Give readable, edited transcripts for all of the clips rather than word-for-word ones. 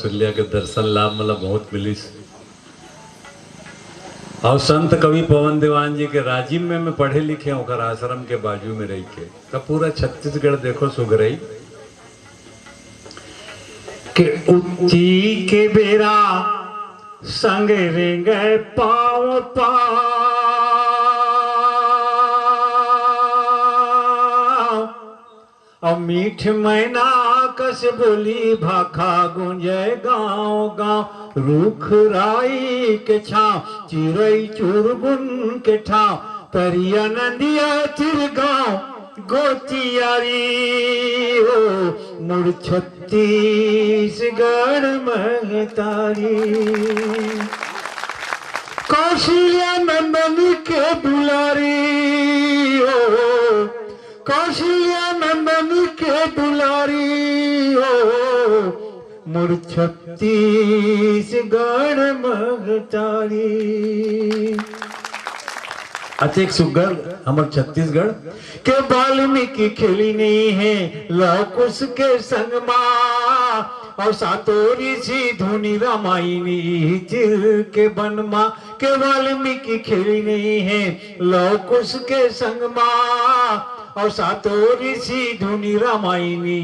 कौशल्या के दर्शन लाभ मतलब बहुत मिलिस। और संत कवि पवन दीवान जी के राजिम में मैं पढ़े लिखे होकर आश्रम के बाजू में रही के तब पूरा छत्तीसगढ़ देखो सुगरई के उच्ची के बेरा संग रेंग पाँव पाँव और मीठ मैना कस बोली भाखा गुंजे गाँव गाँव रूख राई के छाँव चिरई चुरगुन के ठाव परिया नंदिया चिर गाँव गोतियारी हो मुड़ छत्तीसगढ़ महतारी कौशल्या नंदन के दुलारी हो कौशल्या नंदन के दुलारी हो मुड़ छत्तीसगढ़ महतारी। अच्छा एक सुगर हमार छत्तीसगढ़ के वाल्मीकि खेली नहीं है लव कुश के संग माँ और सातोरी सी धुनी रामायणी चिर के बनमा के वाल्मीकि खेली नहीं है लव कुश के संग माँ और सातोरी सी धुनी रामायणी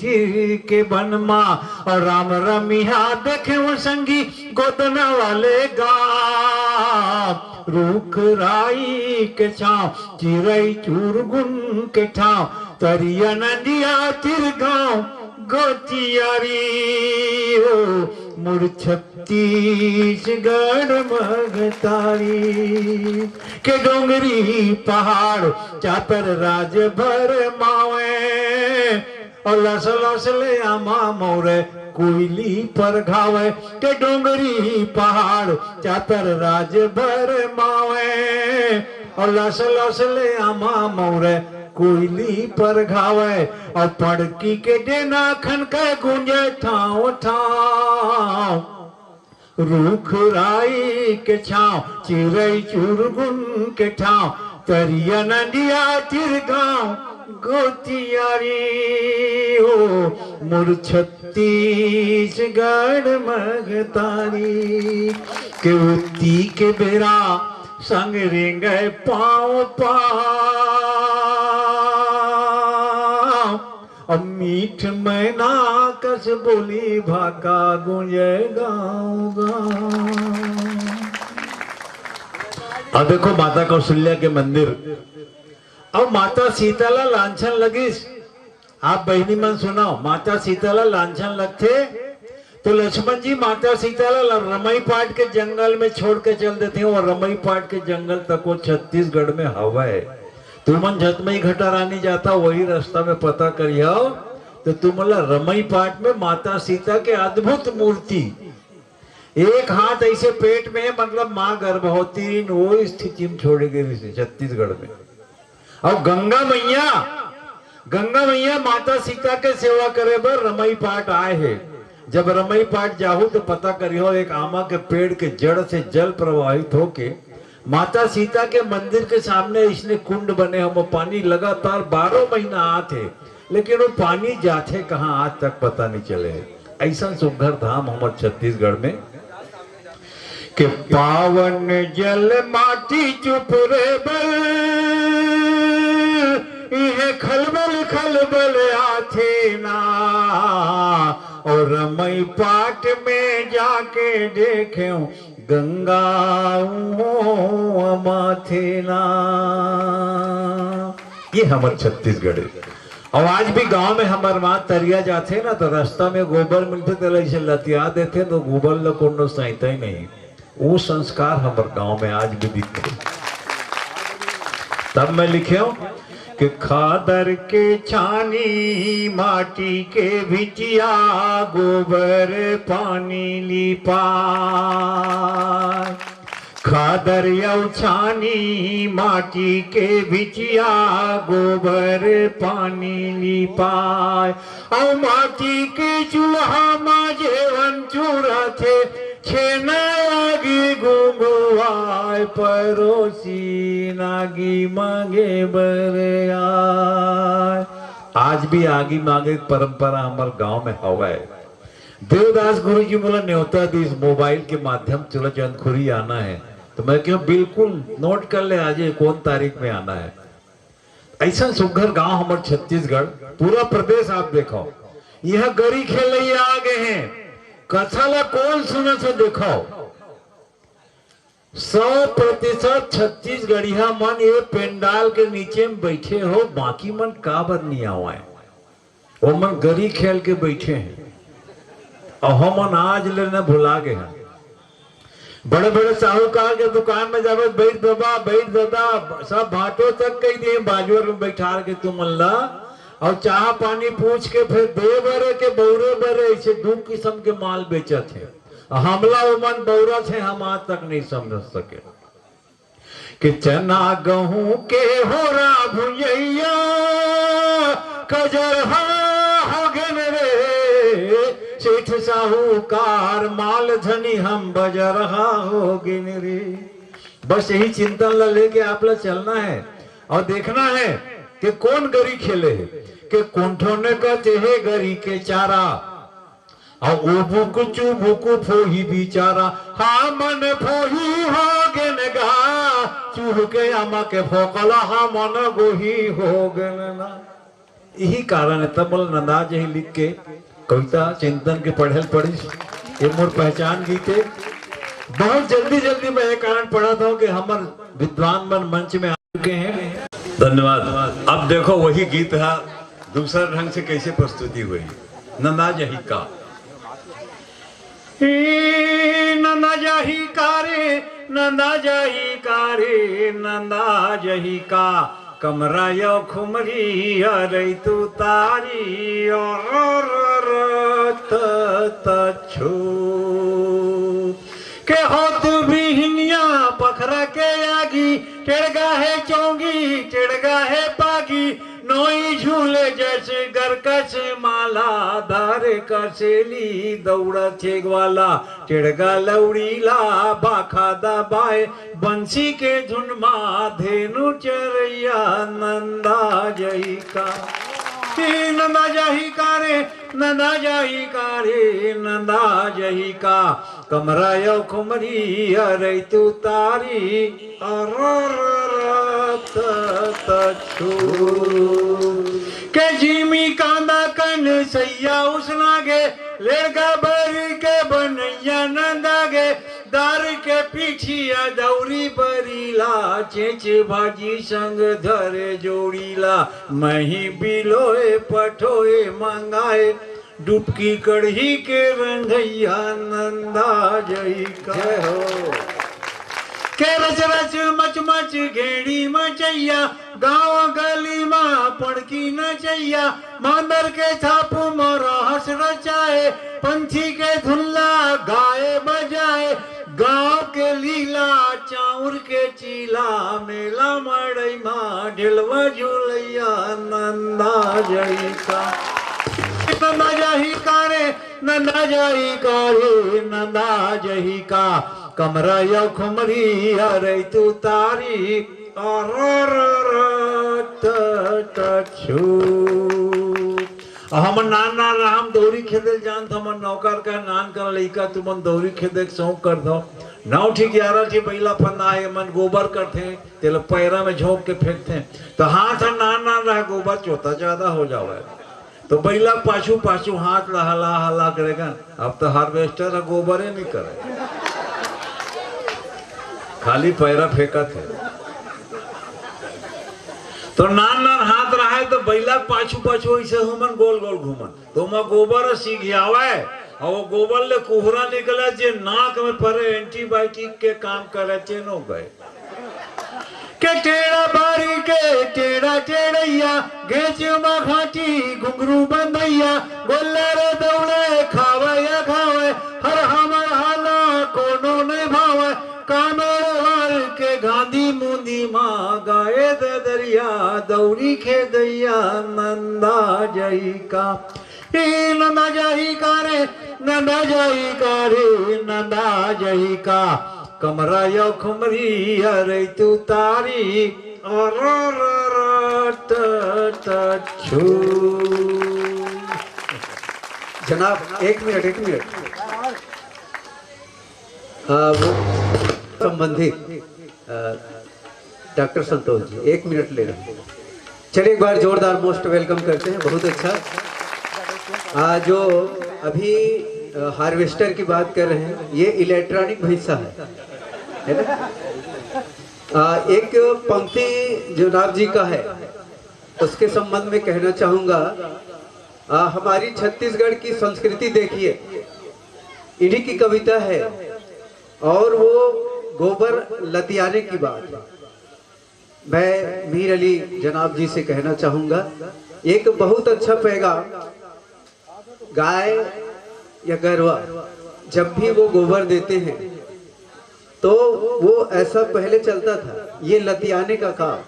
चिर के बनमा और राम रमिया देखे वो संगी गोदना वाले गाँव रूख राई के छाँव चिरई चुरगुन के ठाव तरिया नदिया तिर गाँव गोतियारी हो मुड़ छत्तीसगढ़ महतारी के डोंगरी पहाड़ चातर राज भर मावे और लस लस ले आमा मोरे कोयली पर घावे के डोंगरी पहाड़ चातर राज भर मावे और लस लस ले आमा मोरे कोयली पर घावे और पड़की के देना खन के गुंजे ठाव ठाव रूख राई के छाँव चिरई चुरगुन के ठाव तरिया नदिया तिर गाँव गोतियारी हो मुड़ छत्तीसगढ़ महतारी के उत्ती के बेरा संग रेंग पाँव पाँव अब मीठ मैना कस बोली भाका गुंजे गाँव गाँव। अब देखो माता कौशल्या के मंदिर अब माता सीताला लांछन लगिस। आप बहनी मन सुनाओ माता सीताला लांछन लगते तो लक्ष्मण जी माता सीताला रमई पाट के जंगल में छोड़ के चल देते हैं और रमई पाट के जंगल तक वो छत्तीसगढ़ में हवा है। तुमन झतमई घटा रानी जाता वही रास्ता में पता करियो तो तुमला रमई पाट में माता सीता के अद्भुत मूर्ति एक हाथ ऐसे पेट में मतलब माँ गर्भवती वो स्थिति में छोड़ी गई छत्तीसगढ़ में। और गंगा मैया माता सीता के सेवा करे बर रमई पाट आए है। जब रमई पाट जाहू तो पता करियो एक आमा के पेड़ के जड़ से जल प्रवाहित होके माता सीता के मंदिर के सामने इसने कुंड बने हम पानी लगातार 12 महीना आते लेकिन वो पानी जाते कहाँ आज तक पता नहीं चले। ऐसा सुघर धाम हमारे छत्तीसगढ़ में के पावन जल माटी चुप रे बल ये खलबल खलबल आथे ना और रमई पाट में जाके देखे गंगा माथे ना। ये हमारे छत्तीसगढ़ है। और आज भी गांव में हमारे माँ तरिया जाते ना तो रास्ता में गोबर मिलते तो ऐसे लतिया देते तो गोबर लकोंडो सहता ही नहीं। वो संस्कार हमारे गांव में आज भी दिखते। तब मैं लिखे कि खादर के छानी माटी के भिटिया गोबर पानी लिपा खादर यौ छानी माटी के भिटिया गोबर पानी लिपाय और माटी के चूल्हा माँ जेवन चूरा थे छेना आगी घुंघुआय परोसी नागी मांगे बर आय। आज भी आगी मांगे परंपरा हमारे गांव में हवा है। देवदास गुरु जी बोला न्योता दी मोबाइल के माध्यम चलो चंदखुरी आना है, तो मैं क्यों बिल्कुल नोट कर ले आज कौन तारीख में आना है। ऐसा सुघर गांव हमारे छत्तीसगढ़ पूरा प्रदेश आप देखो, यह गरी खेल आ गए हैं, कथा ला कौन सुने से देखो 100% छत्तीसगढ़िया मन ये पेंडाल के नीचे में बैठे हो, बाकी मन का बर नहीं आवा है, वो मन गरी खेल के बैठे हैं और हम आज लेना भुला गए हैं। बड़े बड़े साहूकार के दुकान में जावे बैठ दबा बैठ दादा सब भाटो तक कही दिए बाजुअर में बैठा के तुम अल्लाह और चाह पानी पूछ के फिर दे बरे के बौरे बरे ऐसे दो किस्म के माल बेचत है। हमला वो मन बौरा थे हम आज तक नहीं समझ सके कि चना गेहूं के हो रहा भुजैया कजरहा हो गए रे सेठ साहूकार माल धनी हम बजरहा हो गए रे। बस यही चिंतन ला लेके आप ला चलना है और देखना है कि कौन गरी खेले है कि कुंठों का तेहे गरी के चारा और उबुक चुबुक फोही बिचारा हा मन फोही हो गेन गा चूह के आमा के फोकला हा मन गोही हो गेन ना। यही कारण है तब नंदाज यही लिख के कविता चिंतन के पढ़ल पढ़ी ये मोर पहचान गीते बहुत जल्दी जल्दी मैं ये कारण पढ़ा था कि हमारे विद्वान मन मंच में आ चुके हैं। धन्यवाद। अब देखो वही गीत है दूसरा ढंग से कैसे प्रस्तुति हुई। नंदाज यही का नंदा जही कारे नंदा जही कारे नंदा जही का कमरा यो खुमरी अरे तू तारी और तछु के हो तू भी हिनिया पखरा के आगी टेड़गा है चौंगी टेड़गा है पागी नोई झूले जैसे गरकस माला धारे कसेली दौड़ा छेग वाला टेड़गा लौड़ीला बाखा दबाए बंसी के धुन मा धेनु चरैया नंदा जही का नंदा जही का रे नंदा जही का रे नंदा जही का कमरा यो खुमरी अरे तू तारी के जीमी कांदा कन सैया उसनागे लेगा बरी के बनैया नंदागे दार के पीछिया दौरी बरीला चेच भाजी संग धरे जोड़ीला मही बिलोए पठोए मंगाए डुबकी कढ़ी के रंगैया नंदा जई का हो के रच रच मच मच घेड़ी मचैया गाँव गली माँ पड़की नचैया मांदर के छाप मोरा हंस रचाए पंछी के धुल्ला गाए बजाए गाँव के लीला चाउर के चीला मेला मड़ई माँ ढिलवा झूलैया नंदा जई का नंदा जही का रे नंदा जही का रे नंदा जही का कमरा यो खुमरी अरे तू तारी हम नान नान राम दौरी खेदे जान था मन नौकर का नान कर लइका तुमन दौरी खेदे शौक कर दो 9 ठीक 11 ठीक पहला फंदा है मन गोबर करते तेल पैरा में झोंक के फेंकते तो हाथ नान नान रहा गोबर चौथा ज्यादा हो जावे तो बैला पाछू पाछू हाथ हला हला करेगा। अब तो हार्वेस्टर गोबर ही नहीं करे खाली पैरा फेंका थे तो नान नान हाथ रहा है तो बैला पाछू पाछू ऐसे हमन गोल गोल घूमन तो मैं गोबर सीख आवे और वो गोबर ले कोहरा निकला जे नाक में परे एंटीबायोटिक के काम करे चेनो गए के टेढ़ा बारी के टेढ़ा टेढ़ैया घेच घाटी घुंघरू बंधैया गोल्लर दौड़े खावे खावे हर हमर हाला कोनो नहीं भावे कामेर के गांधी मुंदी माँ गाए दे दरिया दौड़ी खेदैया नंदा जई का नंदा जही का रे नंदा जही का रे नंदा जही का कमरा यो खुमरी अरे तू तारी और जनाब एक मिनट वो संबंधित डॉक्टर संतोष जी 1 मिनट ले रहे हैं। चलिए एक बार जोरदार मोस्ट वेलकम करते हैं। बहुत अच्छा। जो अभी हार्वेस्टर की बात कर रहे हैं, ये इलेक्ट्रॉनिक हिस्सा है ना। एक पंक्ति जनाब जी का है, उसके संबंध में कहना चाहूंगा। हमारी छत्तीसगढ़ की संस्कृति देखिए, इन्हीं की कविता है और वो गोबर लतियाने की बात है। मैं मीर अली जनाब जी से कहना चाहूंगा, एक बहुत अच्छा पैगाम, गाय या गरवा जब भी वो गोबर देते हैं तो वो ऐसा पहले चलता था, ये लतियाने का काम,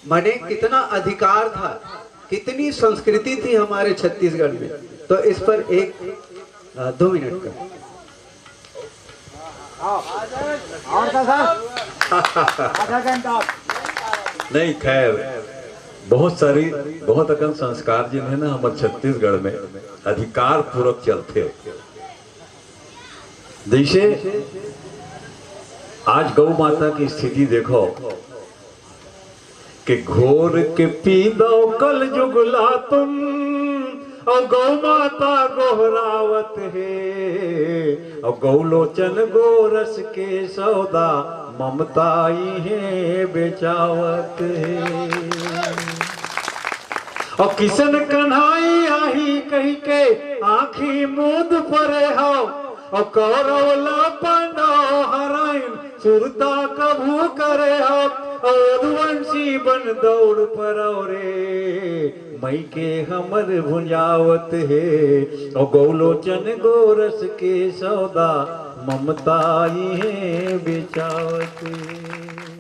माने कितना अधिकार था, कितनी संस्कृति थी हमारे छत्तीसगढ़ में। तो इस पर 1-2 मिनट का नहीं, खैर बहुत अकन संस्कार जिन्हें ना हमारे छत्तीसगढ़ में अधिकार पूर्वक चलते। जैसे आज गौ माता की स्थिति देखो कि घोर के पी दो कल जुगला तुम, और गौ माता गोहरावत है, और गौलोचन गोरस के सौदा ममताई है बेचावत है। और किशन कन्हाई आही कही के आखी मूद परे हो, और कौरवला पांडव हराइन सुरता कभू करे हो, और यदुवंशी बन दौड़ पर रे मई के हमर भुंजावत है, और गौलोचन गोरस के सौदा ममताई है बेचावत है।